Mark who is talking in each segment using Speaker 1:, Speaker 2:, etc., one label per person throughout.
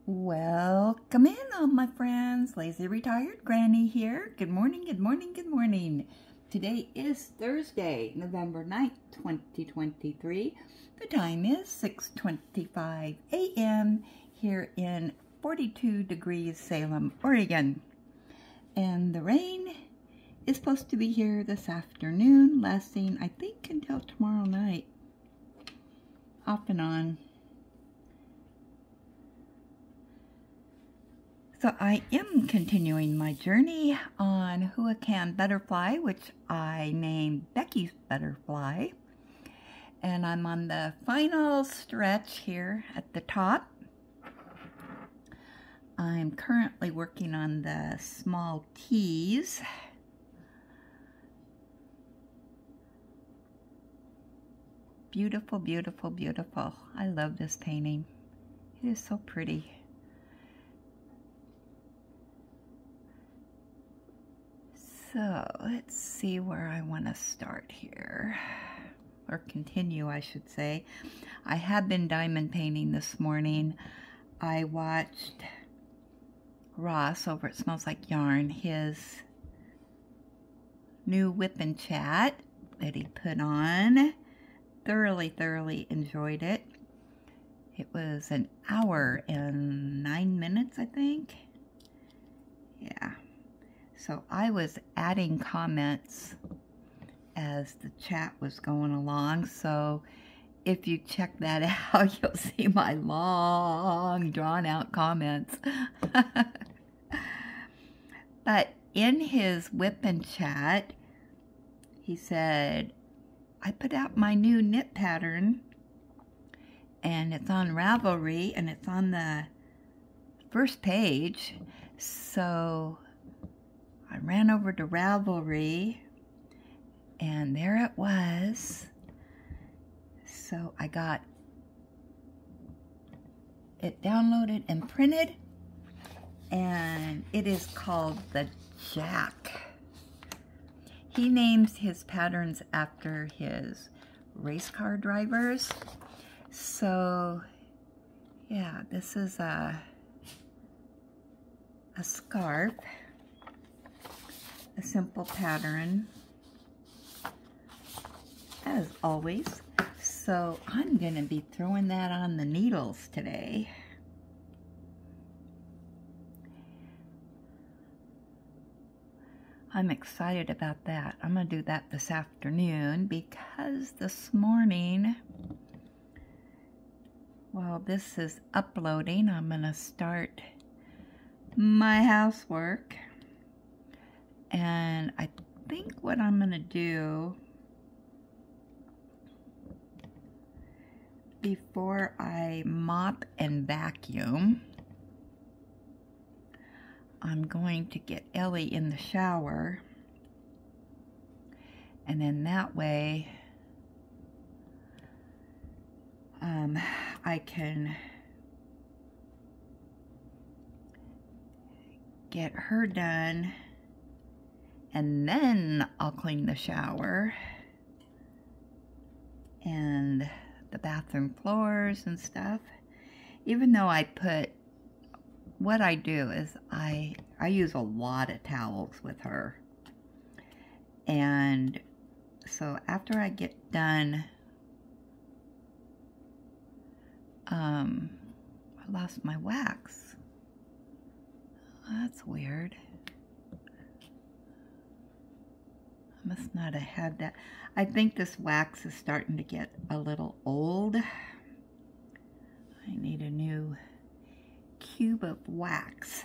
Speaker 1: Welcome in, all my friends. Lazy Retired Granny here. Good morning, good morning, good morning. Today is Thursday, November 9th, 2023. The time is 6:25 a.m. here in 42 degrees Salem, Oregon. And the rain is supposed to be here this afternoon, lasting, I think, until tomorrow night. Off and on. So I am continuing my journey on Huacan butterfly, which I named Becky's butterfly. And I'm on the final stretch here at the top. I'm currently working on the small T's. Beautiful, beautiful, beautiful. I love this painting. It is so pretty. So let's see where I want to start here, or continue, I should say. I have been diamond painting this morning. I watched Ross over at Smells Like Yarn, his new whip and chat that he put on. Thoroughly enjoyed it. It was an hour and 9 minutes, I think. Yeah. So I was adding comments as the chat was going along. So if you check that out, you'll see my long, drawn-out comments. But in his whip and chat, he said, I put out my new knit pattern, and it's on Ravelry, and it's on the first page. So I ran over to Ravelry, and there it was. So I got it downloaded and printed, and it is called the Jack. He names his patterns after his race car drivers. So yeah, this is a scarf. A simple pattern, as always. So I'm going to be throwing that on the needles today. I'm excited about that. I'm going to do that this afternoon because this morning, while this is uploading, I'm going to start my housework. And I think what I'm going to do before I mop and vacuum, I'm going to get Ellie in the shower. And then that way I can get her done. And then I'll clean the shower and the bathroom floors and stuff. Even though what I do is I use a lot of towels with her. And so after I get done, I lost my wax. That's weird. Must not have had that. I think this wax is starting to get a little old. I need a new cube of wax.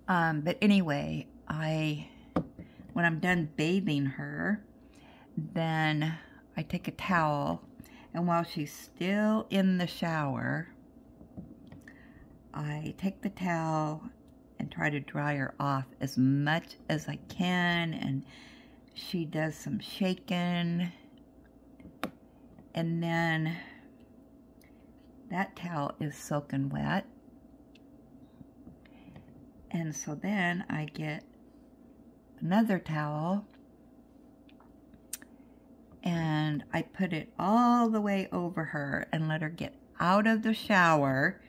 Speaker 1: But anyway, when I'm done bathing her, then I take a towel, and while she's still in the shower, I take the towel and try to dry her off as much as I can, and she does some shaking, and then that towel is soaking wet, and so then I get another towel and I put it all the way over her and let her get out of the shower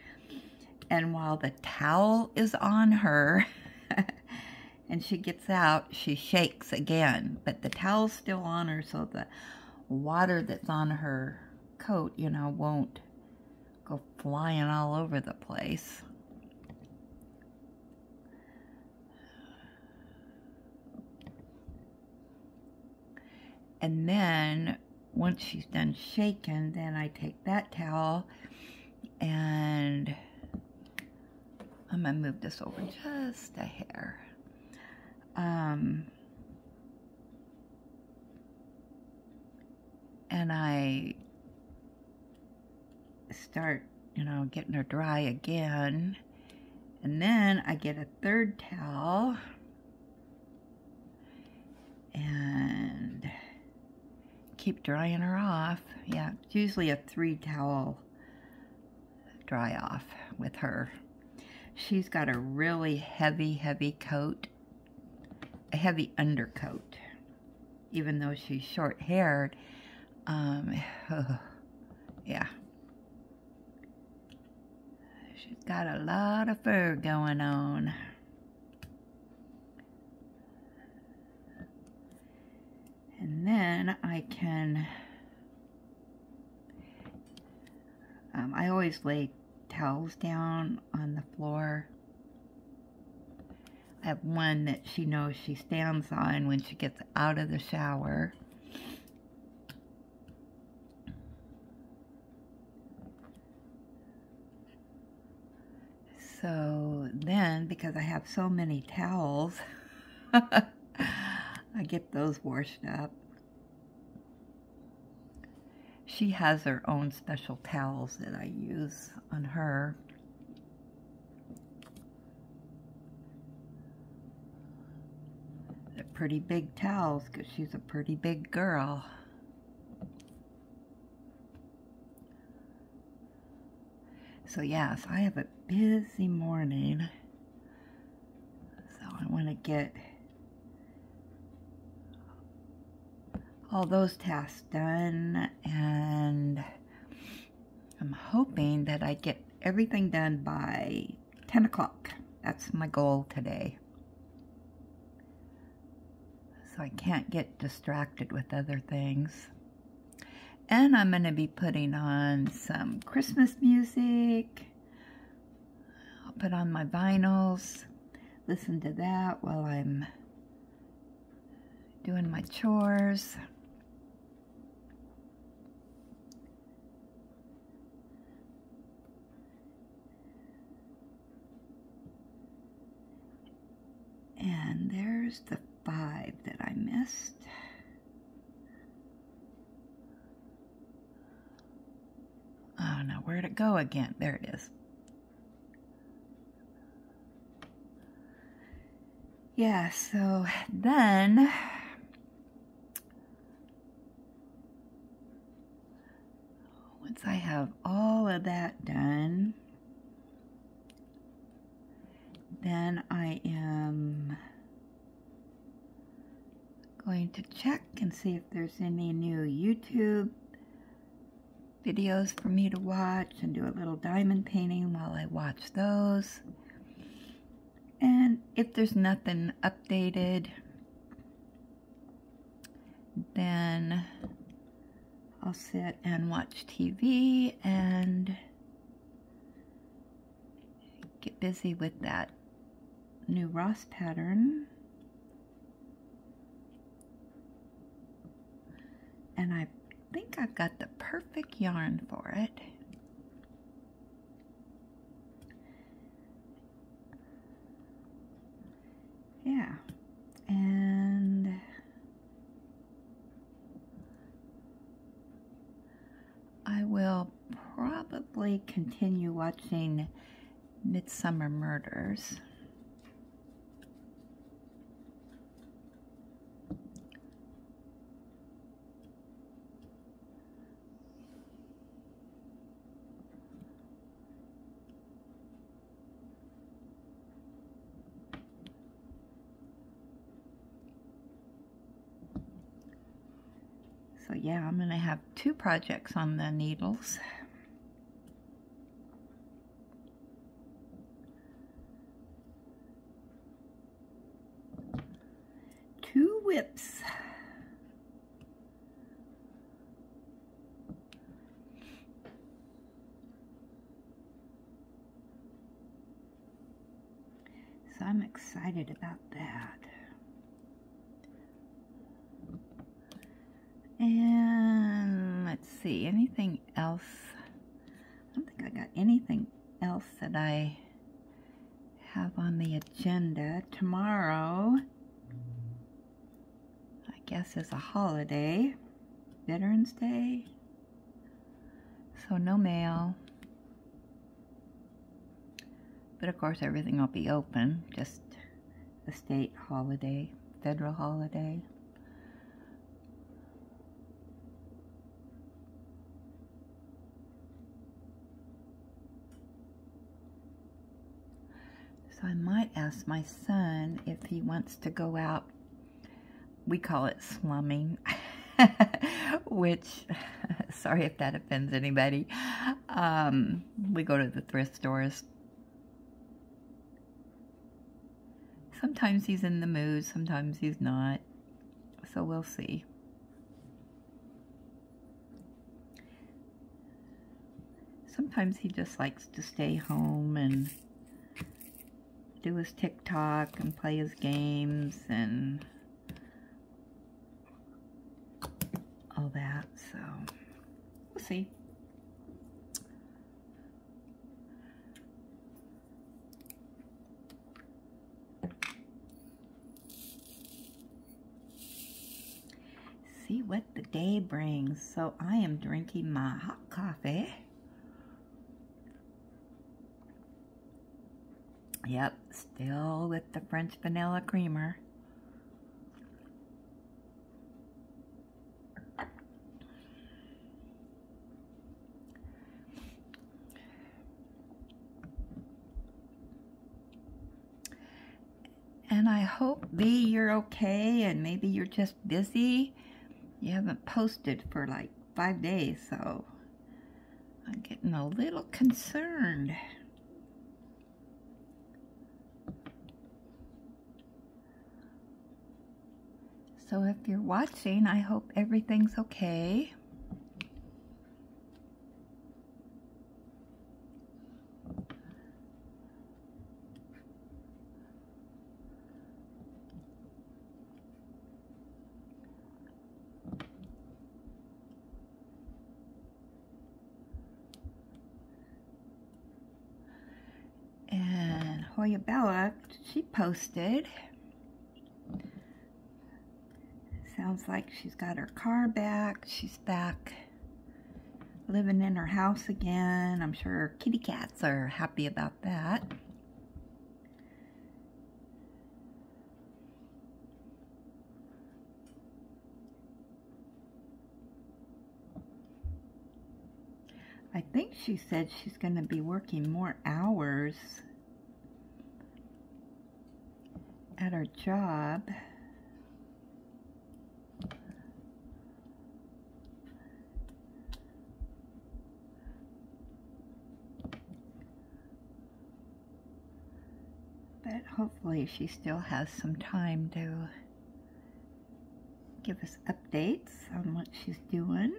Speaker 1: And while the towel is on her and she gets out, she shakes again. But the towel's still on her, so the water that's on her coat, you know, won't go flying all over the place. And then once she's done shaking, then I take that towel and I'm gonna move this over just a hair. And I start, you know, getting her dry again. And then I get a third towel and keep drying her off. Yeah, it's usually a 3-towel dry off with her. She's got a really heavy coat, a heavy undercoat, even though she's short-haired. Yeah. She's got a lot of fur going on. And then I can, I always lay towels down on the floor. I have one that she knows she stands on when she gets out of the shower. So then, because I have so many towels, I get those washed up. She has her own special towels that I use on her. They're pretty big towels because she's a pretty big girl. So yes, I have a busy morning. So I want to get all those tasks done, and I'm hoping that I get everything done by 10 o'clock. That's my goal today. So I can't get distracted with other things. And I'm going to be putting on some Christmas music. I'll put on my vinyls, listen to that while I'm doing my chores. And there's the 5 that I missed. Oh no, where'd it go again? There it is. Yeah, so then once I have all of that done, then I am going to check and see if there's any new YouTube videos for me to watch and do a little diamond painting while I watch those. And if there's nothing updated, then I'll sit and watch TV and get busy with that new Ross pattern. And I think I've got the perfect yarn for it. Yeah, and I will probably continue watching Midsummer Murders. So yeah, I'm going to have 2 projects on the needles. whips. So I'm excited about that. And let's see, anything else? I don't think I got anything else that I have on the agenda. Tomorrow, I guess, is a holiday, Veterans Day. So no mail. But of course everything will be open, just a state holiday, federal holiday. So I might ask my son if he wants to go out. We call it slumming, which, sorry if that offends anybody. We go to the thrift stores. Sometimes he's in the mood, sometimes he's not. So we'll see. Sometimes he just likes to stay home and do his TikTok and play his games and all that, so we'll see. See what the day brings. So I am drinking my hot coffee. Yep, still with the French vanilla creamer. And I hope, B, you're okay, and maybe you're just busy. You haven't posted for like 5 days, so I'm getting a little concerned. So if you're watching, I hope everything's okay. And Hoya Bella, she posted. Sounds like she's got her car back. She's back living in her house again. I'm sure her kitty cats are happy about that. I think she said she's going to be working more hours at her job. But hopefully she still has some time to give us updates on what she's doing.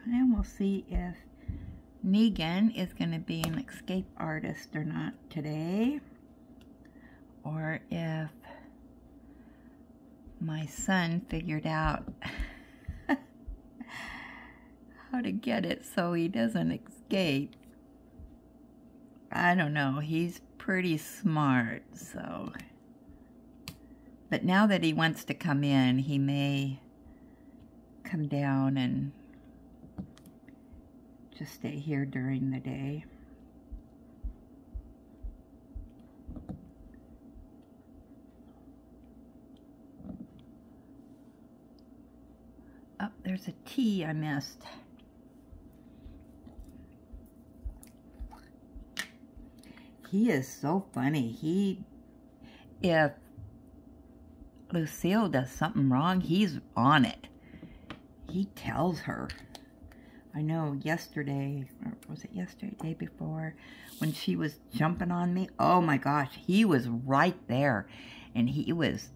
Speaker 1: And we'll see if Negan is going to be an escape artist or not today, or if my son figured out how to get it so he doesn't escape. I don't know, he's pretty smart, so. But now that he wants to come in, he may come down and just stay here during the day. there's a T I missed. He is so funny. If Lucille does something wrong, he's on it. He tells her. I know yesterday, or was it yesterday, day before, when she was jumping on me, oh my gosh, he was right there. And he was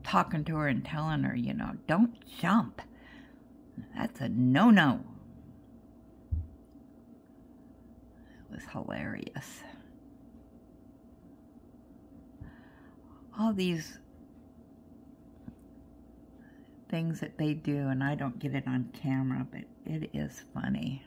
Speaker 1: talking to her and telling her, you know, don't jump. That's a no-no. It was hilarious. All these things that they do, and I don't get it on camera, but it is funny.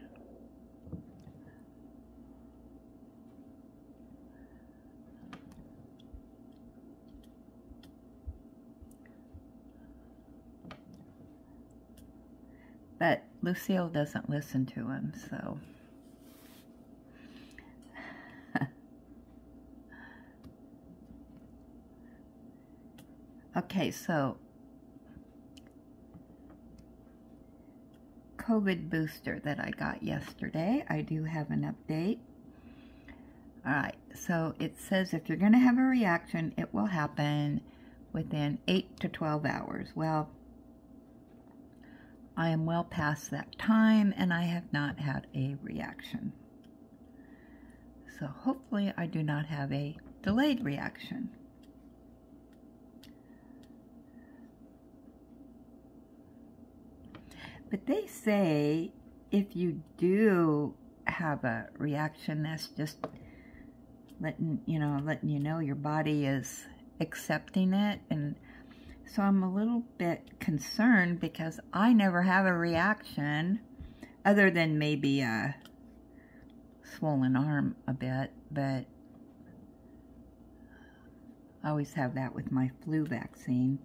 Speaker 1: But Lucille doesn't listen to him, so. Okay, so COVID booster that I got yesterday. I do have an update. All right, so it says if you're going to have a reaction, it will happen within 8 to 12 hours. Well, I am well past that time, and I have not had a reaction. So hopefully I do not have a delayed reaction. But they say if you do have a reaction, that's just letting you know your body is accepting it. And so I'm a little bit concerned because I never have a reaction other than maybe a swollen arm a bit, but I always have that with my flu vaccine.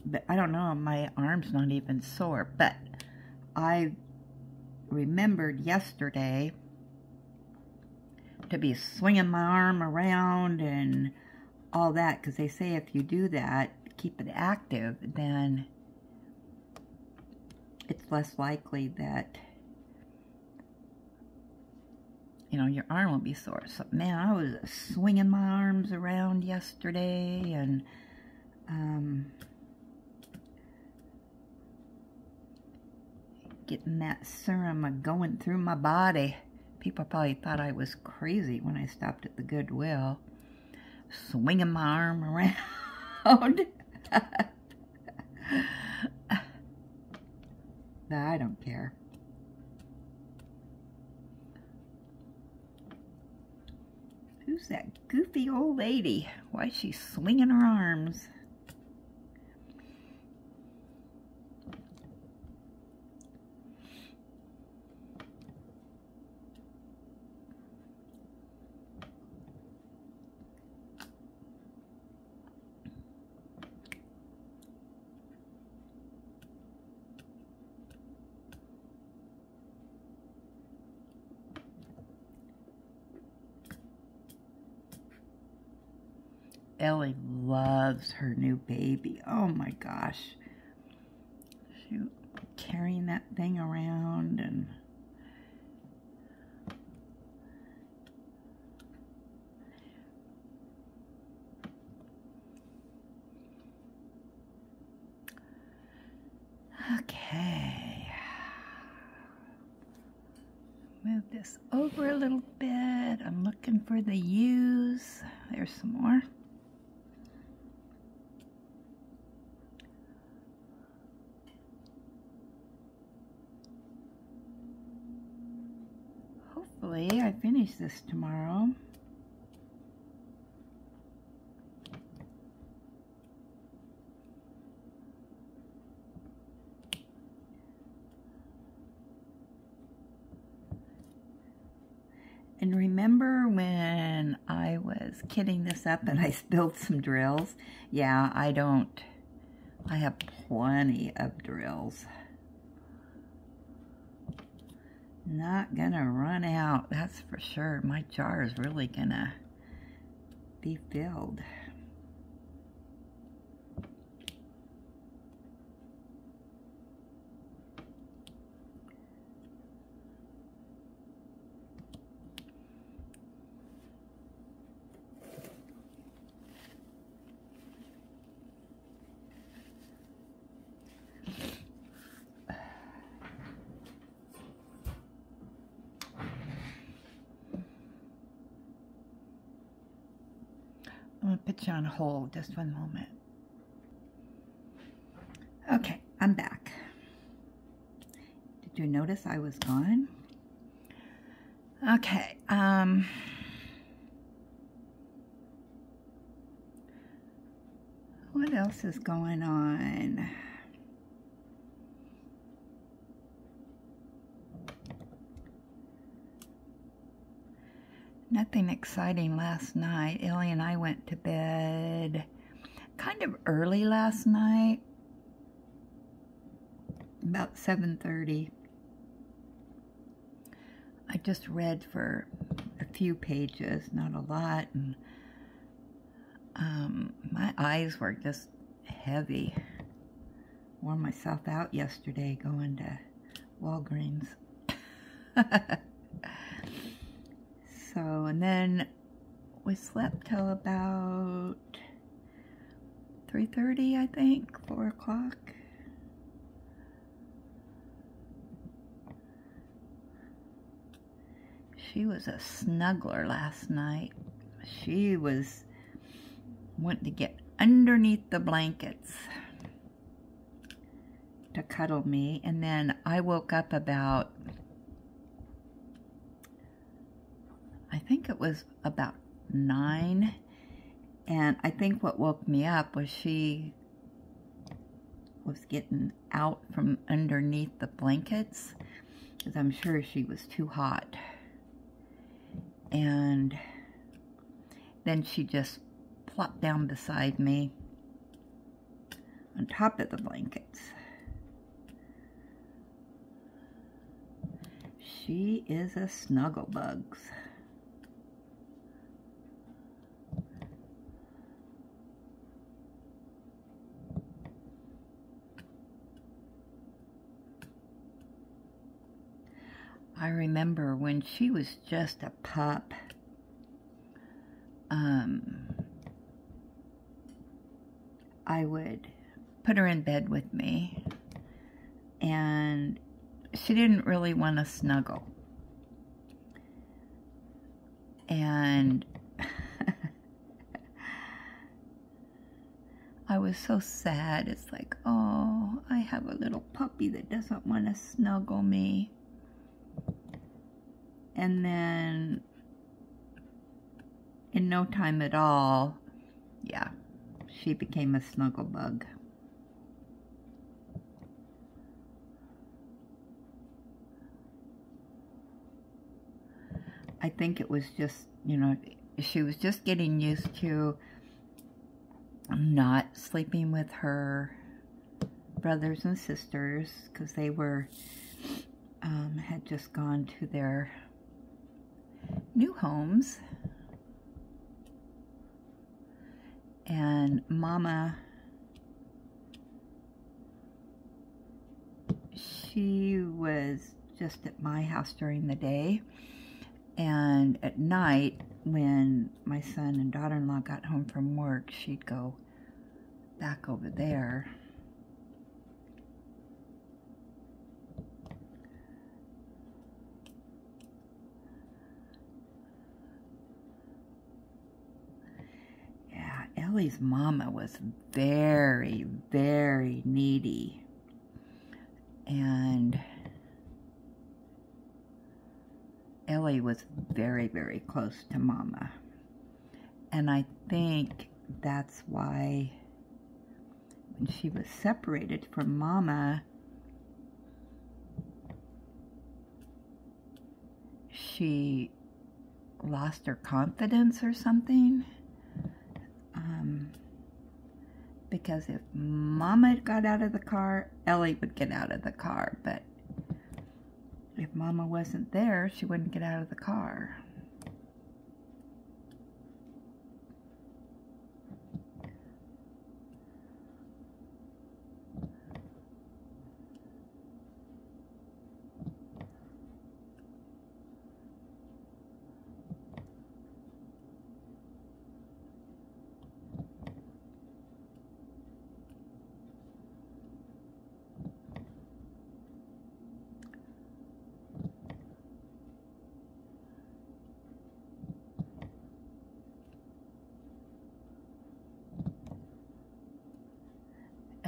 Speaker 1: But I don't know, my arm's not even sore. But I remembered yesterday to be swinging my arm around and all that, because they say if you do that, keep it active, then it's less likely that, you know, your arm will be sore. So, man, I was swinging my arms around yesterday and getting that serum going through my body. People probably thought I was crazy when I stopped at the Goodwill, swinging my arm around. Nah, I don't care. Who's that goofy old lady? Why is she swinging her arms? Ellie loves her new baby. Oh my gosh. She carrying that thing around and okay. Move this over a little bit. I'm looking for the U's. There's some more. Hopefully I finish this tomorrow. And remember when I was kitting this up and I spilled some drills? Yeah, I have plenty of drills. Not gonna run out, that's for sure. My jar is really gonna be filled. put you on hold just one moment. Okay, I'm back. Did you notice I was gone? Okay, what else is going on? Nothing exciting last night. Ellie and I went to bed kind of early last night, about 7:30. I just read for a few pages, not a lot, and my eyes were just heavy. Wore myself out yesterday going to Walgreens. So, and then we slept till about 3:30, I think, 4 o'clock. She was a snuggler last night. She was wanting to get underneath the blankets to cuddle me, and then I woke up about, I think it was about 9, and I think what woke me up was she was getting out from underneath the blankets, because I'm sure she was too hot. And then she just plopped down beside me on top of the blankets. She is a snugglebugs. I remember when she was just a pup, I would put her in bed with me, and she didn't really want to snuggle. And I was so sad. It's like, oh, I have a little puppy that doesn't want to snuggle me. And then, in no time at all, yeah, she became a snuggle bug. I think it was just, you know, she was just getting used to not sleeping with her brothers and sisters, because they were, had just gone to their new homes. And Mama, she was just at my house during the day, and at night when my son and daughter-in-law got home from work, she'd go back over there. Ellie's mama was very, very needy, and Ellie was very, very close to Mama, and I think that's why when she was separated from Mama, she lost her confidence or something. Because if Mama got out of the car, Ellie would get out of the car. But if Mama wasn't there, she wouldn't get out of the car.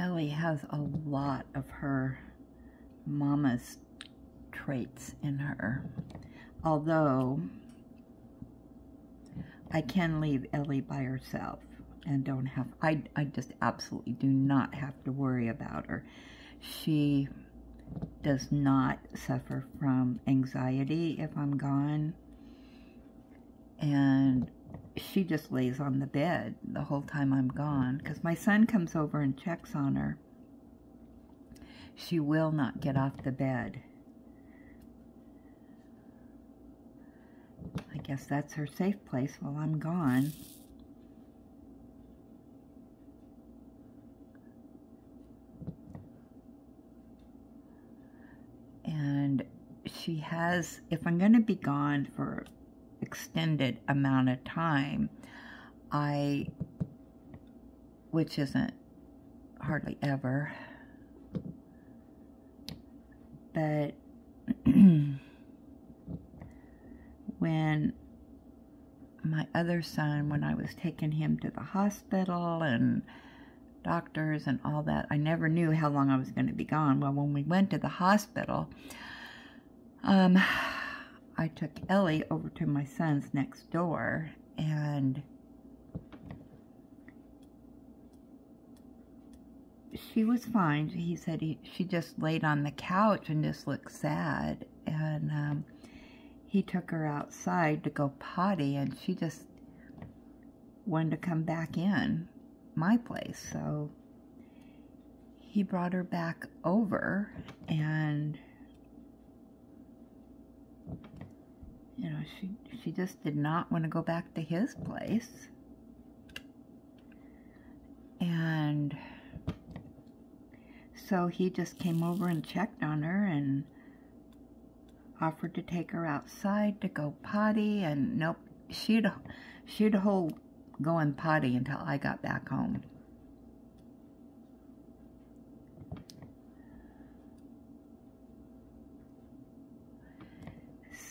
Speaker 1: Ellie has a lot of her mama's traits in her. Although I can leave Ellie by herself and don't have, I just absolutely do not have to worry about her. She does not suffer from anxiety if I'm gone. And she just lays on the bed the whole time I'm gone, because my son comes over and checks on her. She will not get off the bed. I guess that's her safe place while I'm gone. And she has, if I'm going to be gone for extended amount of time, which isn't hardly ever, but when my other son, when I was taking him to the hospital and doctors and all that, I never knew how long I was going to be gone. Well, when we went to the hospital, I took Ellie over to my son's next door, and she was fine. He said she just laid on the couch and just looked sad, and he took her outside to go potty, and she just wanted to come back in my place. So he brought her back over, and you know, she just did not want to go back to his place. And so he just came over and checked on her and offered to take her outside to go potty, and nope, she'd hold going potty until I got back home.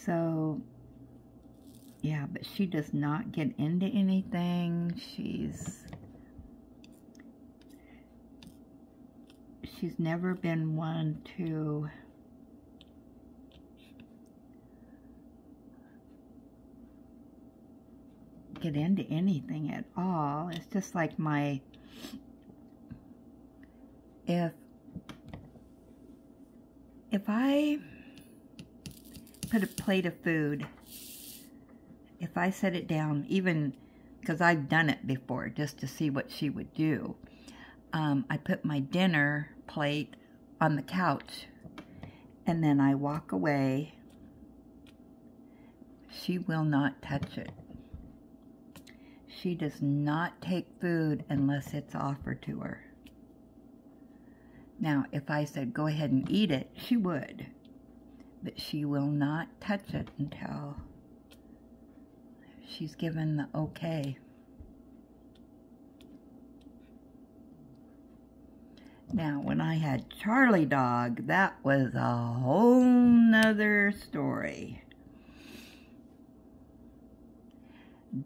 Speaker 1: So yeah, but she does not get into anything. She's never been one to get into anything at all. It's just like if I put a plate of food, if I set it down, even because I've done it before just to see what she would do, I put my dinner plate on the couch and then I walk away, she will not touch it. She does not take food unless it's offered to her. Now, if I said go ahead and eat it, she would, but she will not touch it until she's given the okay. Now, when I had Charlie dog, that was a whole nother story.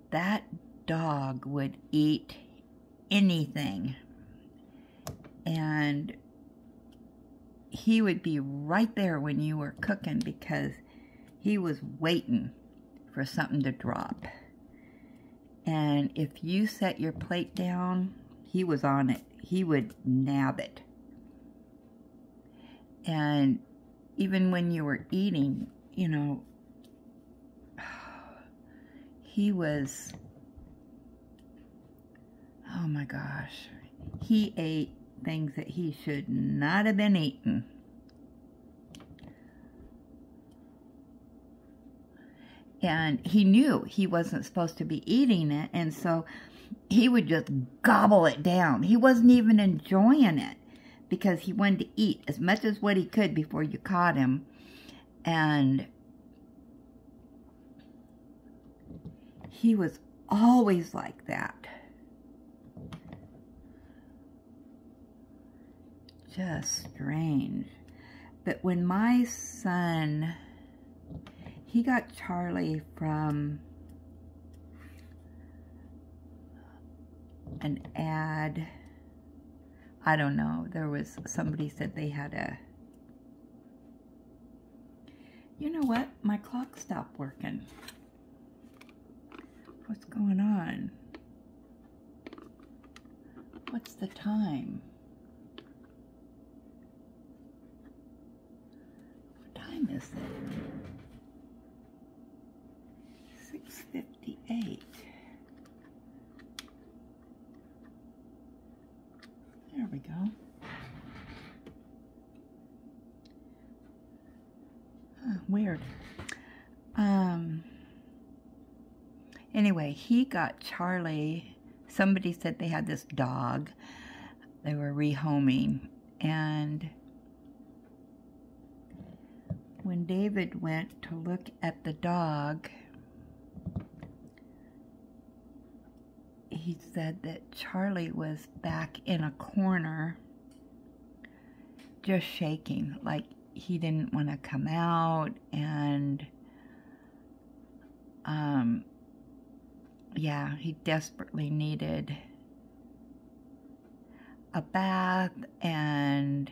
Speaker 1: That dog would eat anything, and he would be right there when you were cooking because he was waiting for something to drop. And if you set your plate down, he was on it. He would nab it. And even when you were eating, you know, he was, oh my gosh, he ate things that he should not have been eating. And he knew he wasn't supposed to be eating it, and so he would just gobble it down. He wasn't even enjoying it because he wanted to eat as much as what he could before you caught him. And he was always like that. Just strange. But when my son, he got Charlie from an ad. I don't know. There was, somebody said they had a, you know what? My clock stopped working. What's going on? What's the time? What time is it? 6:58. There we go. Weird. Anyway, he got Charlie. Somebody said they had this dog. They were rehoming. And when David went to look at the dog, he said that Charlie was back in a corner, just shaking, like he didn't want to come out. And yeah, he desperately needed a bath. And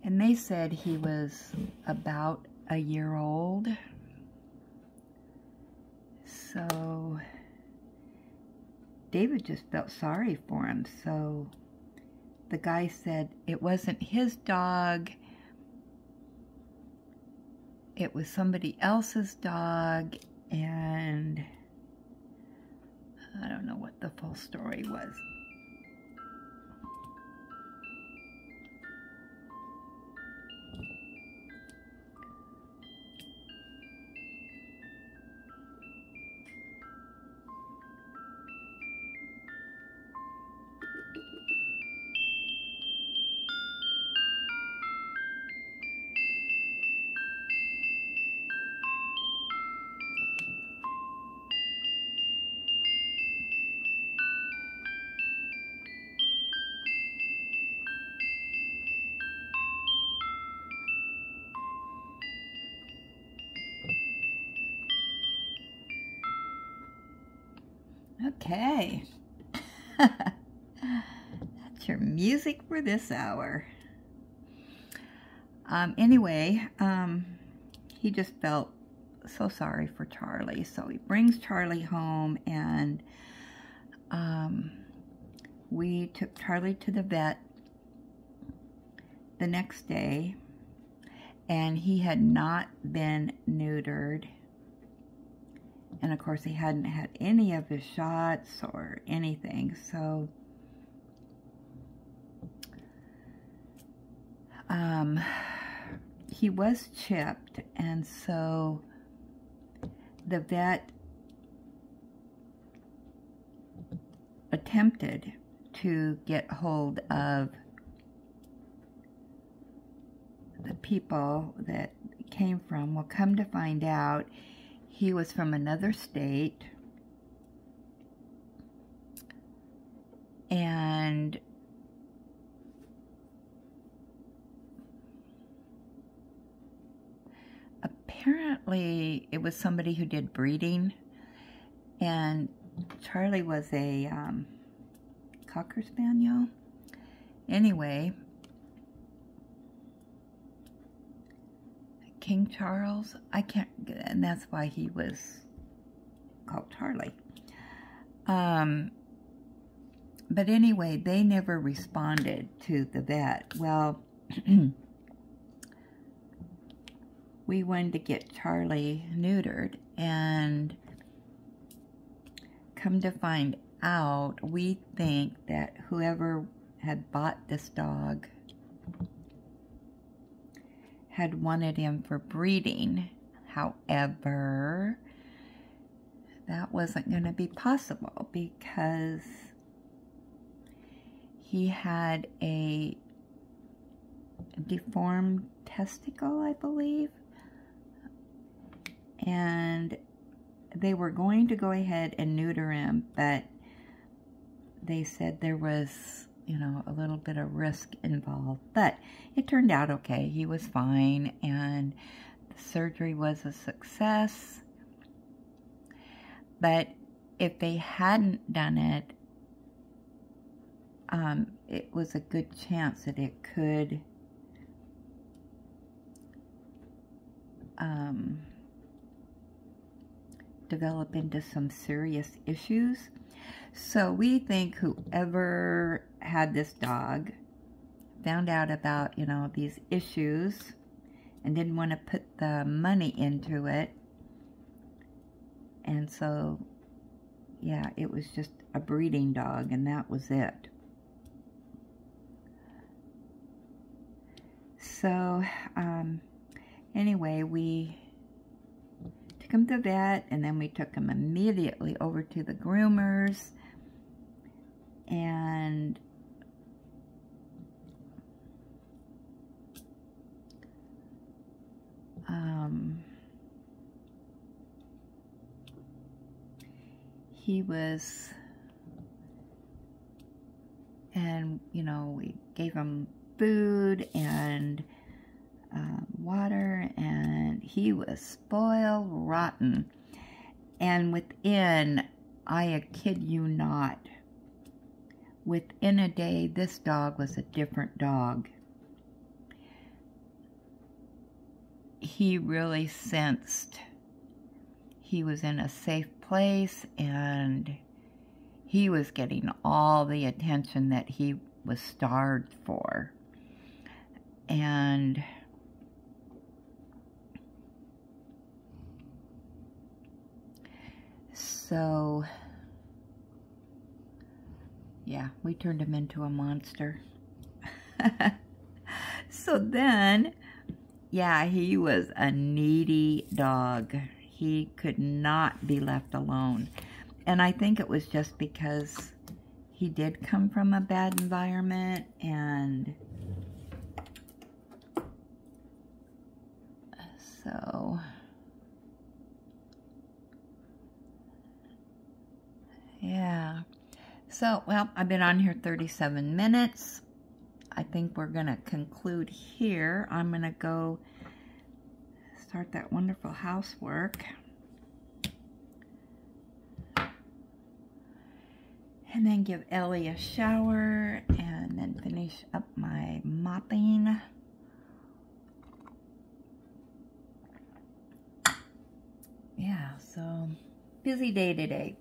Speaker 1: they said he was about a year old. So David just felt sorry for him. So the guy said it wasn't his dog, it was somebody else's dog, and I don't know what the full story was. Okay. That's your music for this hour. Anyway, he just felt so sorry for Charlie. So he brings Charlie home, and we took Charlie to the vet the next day, and he had not been neutered. And of course, he hadn't had any of his shots or anything. So he was chipped, and so the vet attempted to get hold of the people that came from. Well, come to find out, he was from another state, and apparently it was somebody who did breeding, and Charlie was a Cocker Spaniel. Anyway, King Charles, I can't, and that's why he was called Charlie. But anyway, they never responded to the vet. Well, we wanted to get Charlie neutered, and come to find out, we think that whoever had bought this dog had wanted him for breeding. However, that wasn't going to be possible because he had a deformed testicle, I believe, and they were going to go ahead and neuter him, but they said there was, you know, a little bit of risk involved. But it turned out okay. He was fine, and the surgery was a success. But if they hadn't done it, it was a good chance that it could develop into some serious issues. So we think whoever had this dog found out about, you know, these issues and didn't want to put the money into it. And so, yeah, it was just a breeding dog, and that was it. So, anyway, we took him to the vet, and then we took him immediately over to the groomers, and he was, and you know, we gave him food and water, and he was spoiled rotten. And within, I kid you not, within a day, this dog was a different dog. He really sensed he was in a safe place, and he was getting all the attention that he was starved for. And so, yeah, we turned him into a monster. So then, yeah, he was a needy dog. He could not be left alone. And I think it was just because he did come from a bad environment, and so, yeah. So, well, I've been on here 37 minutes. I think we're going to conclude here. I'm going to go start that wonderful housework. And then give Ellie a shower, and then finish up my mopping. Yeah, so busy day today.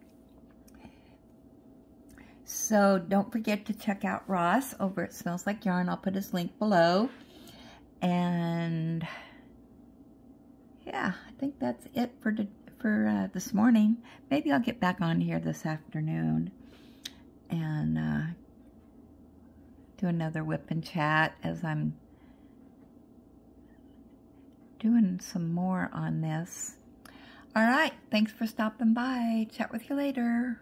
Speaker 1: So don't forget to check out Ross over at Smells Like Yarn. I'll put his link below. And yeah, I think that's it for this morning. Maybe I'll get back on here this afternoon and do another whip and chat as I'm doing some more on this. All right, thanks for stopping by. Chat with you later.